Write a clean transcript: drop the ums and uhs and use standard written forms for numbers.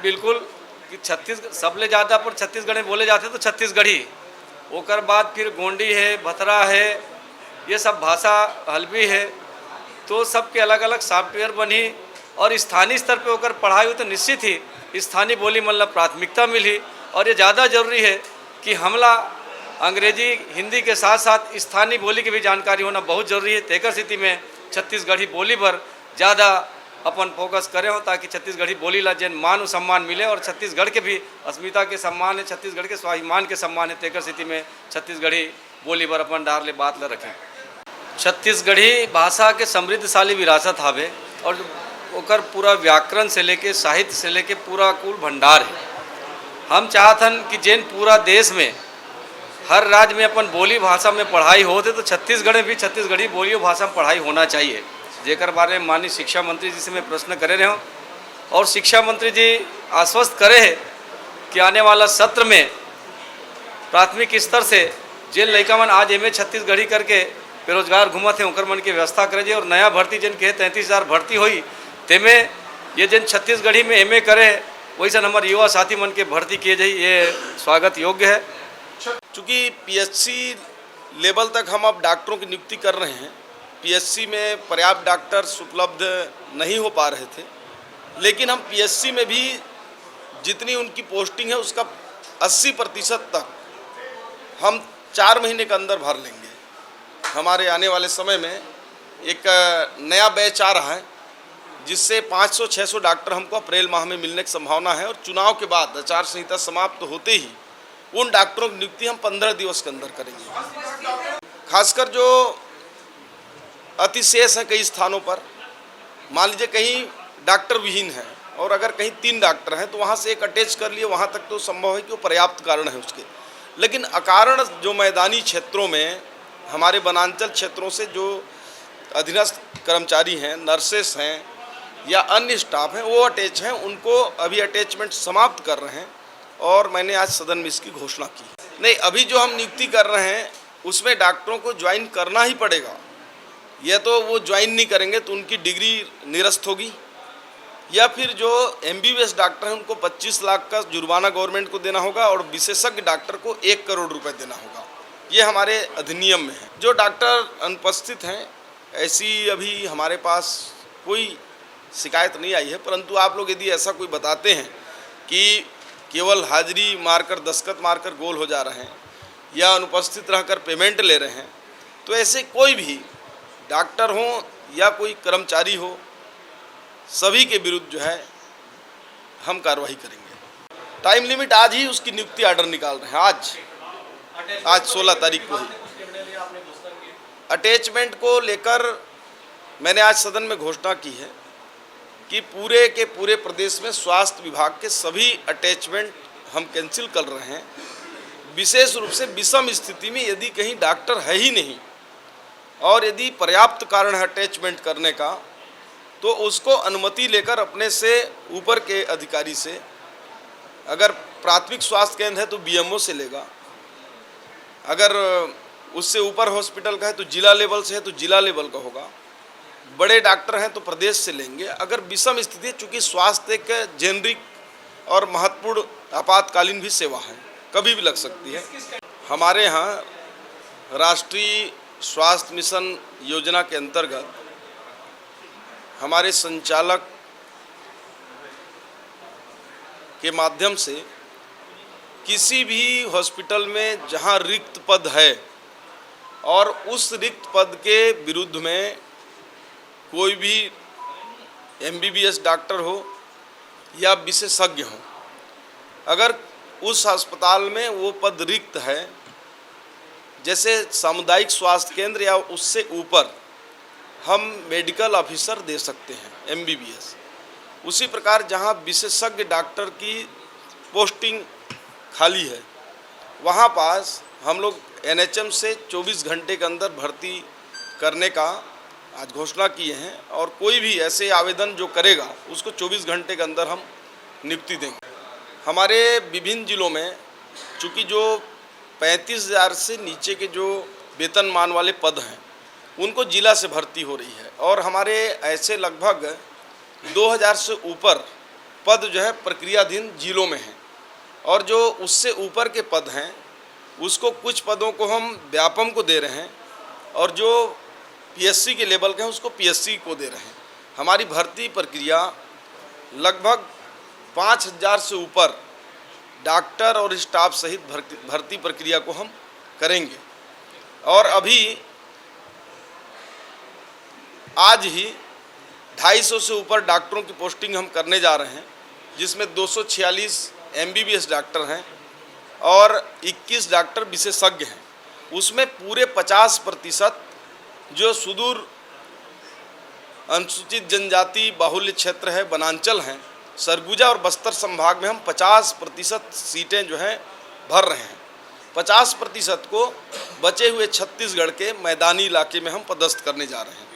बिल्कुल कि छत्तीस सब ले ज़्यादा पर छत्तीसगढ़ में बोले जाते तो छत्तीसगढ़ी, ओकर बाद फिर गोंडी है, भतरा है, ये सब भाषा हल्बी है। तो सबके अलग अलग सॉफ्टवेयर बनी और स्थानीय स्तर पे होकर पढ़ाई हुई तो निश्चित ही स्थानीय बोली मतलब प्राथमिकता मिली। और ये ज़्यादा जरूरी है कि हमला अंग्रेजी हिंदी के साथ साथ स्थानीय बोली की भी जानकारी होना बहुत जरूरी है। तेकर स्थिति में छत्तीसगढ़ी बोली पर ज़्यादा अपन फोकस करें हो ताकि छत्तीसगढ़ी बोली ला जन मान सम्मान मिले और छत्तीसगढ़ के भी अस्मिता के सम्मान है, छत्तीसगढ़ के स्वाभिमान के सम्मान है। तेकर स्थिति में छत्तीसगढ़ी बोली पर अपन डार ले बात ला रखें। छत्तीसगढ़ी भाषा के समृद्धशाली विरासत हावे और ओकर पूरा व्याकरण से लेके साहित्य से लेके पूरा कुल भंडार है। हम चाहतन कि जैन पूरा देश में हर राज्य में अपन बोली भाषा में पढ़ाई होते तो छत्तीसगढ़ में भी छत्तीसगढ़ी बोली भाषा में पढ़ाई होना चाहिए। जेकर बारे में माननीय शिक्षा मंत्री जी से मैं प्रश्न करे रहे हूँ और शिक्षा मंत्री जी आश्वस्त करे हैं कि आने वाला सत्र में प्राथमिक स्तर से जिन लड़का मन आज एमए छत्तीसगढ़ी करके बेरोजगार घूमत हैं उनकर मन की व्यवस्था करे जाए और नया भर्ती जिन के 33,000 भर्ती हुई तेमें ये जिन छत्तीसगढ़ी में एमए करे वैसा हमारे युवा साथी मन के भर्ती किए जाए, ये स्वागत योग्य है। चूँकि पीएचसी लेवल तक हम अब डॉक्टरों की नियुक्ति कर रहे हैं, पीएचसी में पर्याप्त डॉक्टर्स उपलब्ध नहीं हो पा रहे थे, लेकिन हम पीएचसी में भी जितनी उनकी पोस्टिंग है उसका 80% तक हम 4 महीने के अंदर भर लेंगे। हमारे आने वाले समय में एक नया बैच आ रहा है जिससे 500-600 डॉक्टर हमको अप्रैल माह में मिलने की संभावना है और चुनाव के बाद आचार संहिता समाप्त होते ही उन डॉक्टरों की नियुक्ति हम 15 दिवस के अंदर करेंगे। खासकर जो अतिशेष हैं कई स्थानों पर, मान लीजिए कहीं डॉक्टर विहीन है और अगर कहीं 3 डॉक्टर हैं तो वहाँ से एक अटैच कर लिए, वहाँ तक तो संभव है कि वो पर्याप्त कारण है उसके। लेकिन अकारण जो मैदानी क्षेत्रों में हमारे वनांचल क्षेत्रों से जो अधीनस्थ कर्मचारी हैं, नर्सेस हैं या अन्य स्टाफ हैं वो अटैच हैं, उनको अभी अटैचमेंट समाप्त कर रहे हैं और मैंने आज सदन में इसकी घोषणा की। नहीं, अभी जो हम नियुक्ति कर रहे हैं उसमें डॉक्टरों को ज्वाइन करना ही पड़ेगा। यह तो वो ज्वाइन नहीं करेंगे तो उनकी डिग्री निरस्त होगी, या फिर जो एमबीबीएस डॉक्टर हैं उनको 25 लाख का जुर्माना गवर्नमेंट को देना होगा और विशेषज्ञ डॉक्टर को 1 करोड़ रुपए देना होगा। ये हमारे अधिनियम में है। जो डॉक्टर अनुपस्थित हैं ऐसी अभी हमारे पास कोई शिकायत नहीं आई है, परंतु आप लोग यदि ऐसा कोई बताते हैं कि केवल हाजिरी मारकर दस्तखत मारकर गोल हो जा रहे हैं या अनुपस्थित रहकर पेमेंट ले रहे हैं, तो ऐसे कोई भी डॉक्टर हो या कोई कर्मचारी हो, सभी के विरुद्ध जो है हम कार्रवाई करेंगे। टाइम लिमिट आज ही उसकी नियुक्ति ऑर्डर निकाल रहे हैं। आज 16 तारीख को ही अटैचमेंट को लेकर मैंने आज सदन में घोषणा की है कि पूरे के पूरे प्रदेश में स्वास्थ्य विभाग के सभी अटैचमेंट हम कैंसिल कर रहे हैं। विशेष रूप से विषम स्थिति में यदि कहीं डॉक्टर है ही नहीं और यदि पर्याप्त कारण है अटैचमेंट करने का, तो उसको अनुमति लेकर अपने से ऊपर के अधिकारी से, अगर प्राथमिक स्वास्थ्य केंद्र है तो बीएमओ से लेगा, अगर उससे ऊपर हॉस्पिटल का है तो जिला लेवल से है तो जिला लेवल का होगा, बड़े डॉक्टर हैं तो प्रदेश से लेंगे। अगर विषम स्थिति है, चूँकि स्वास्थ्य एक जेनरिक और महत्वपूर्ण आपातकालीन भी सेवा है, कभी भी लग सकती है। हमारे यहाँ राष्ट्रीय स्वास्थ्य मिशन योजना के अंतर्गत हमारे संचालक के माध्यम से किसी भी हॉस्पिटल में जहां रिक्त पद है और उस रिक्त पद के विरुद्ध में कोई भी एमबीबीएस डॉक्टर हो या विशेषज्ञ हो, अगर उस अस्पताल में वो पद रिक्त है, जैसे सामुदायिक स्वास्थ्य केंद्र या उससे ऊपर हम मेडिकल ऑफिसर दे सकते हैं एमबीबीएस, उसी प्रकार जहां विशेषज्ञ डॉक्टर की पोस्टिंग खाली है वहां पास हम लोग एनएचएम से 24 घंटे के अंदर भर्ती करने का आज घोषणा किए हैं और कोई भी ऐसे आवेदन जो करेगा उसको 24 घंटे के अंदर हम नियुक्ति देंगे। हमारे विभिन्न जिलों में चूँकि जो 35,000 से नीचे के जो वेतनमान वाले पद हैं उनको जिला से भर्ती हो रही है और हमारे ऐसे लगभग 2,000 से ऊपर पद जो है प्रक्रियाधीन जिलों में हैं, और जो उससे ऊपर के पद हैं उसको कुछ पदों को हम व्यापम को दे रहे हैं, और जो पीएससी के लेवल के हैं उसको पीएससी को दे रहे हैं। हमारी भर्ती प्रक्रिया लगभग 5000 से ऊपर डॉक्टर और स्टाफ सहित भर्ती प्रक्रिया को हम करेंगे। और अभी आज ही 250 से ऊपर डॉक्टरों की पोस्टिंग हम करने जा रहे हैं, जिसमें 246 एमबीबीएस डॉक्टर हैं और 21 डॉक्टर विशेषज्ञ हैं। उसमें पूरे 50% जो सुदूर अनुसूचित जनजाति बाहुल्य क्षेत्र है, वनांचल हैं, सरगुजा और बस्तर संभाग में हम 50% सीटें जो हैं भर रहे हैं। 50% को बचे हुए छत्तीसगढ़ के मैदानी इलाके में हम पदस्थ करने जा रहे हैं।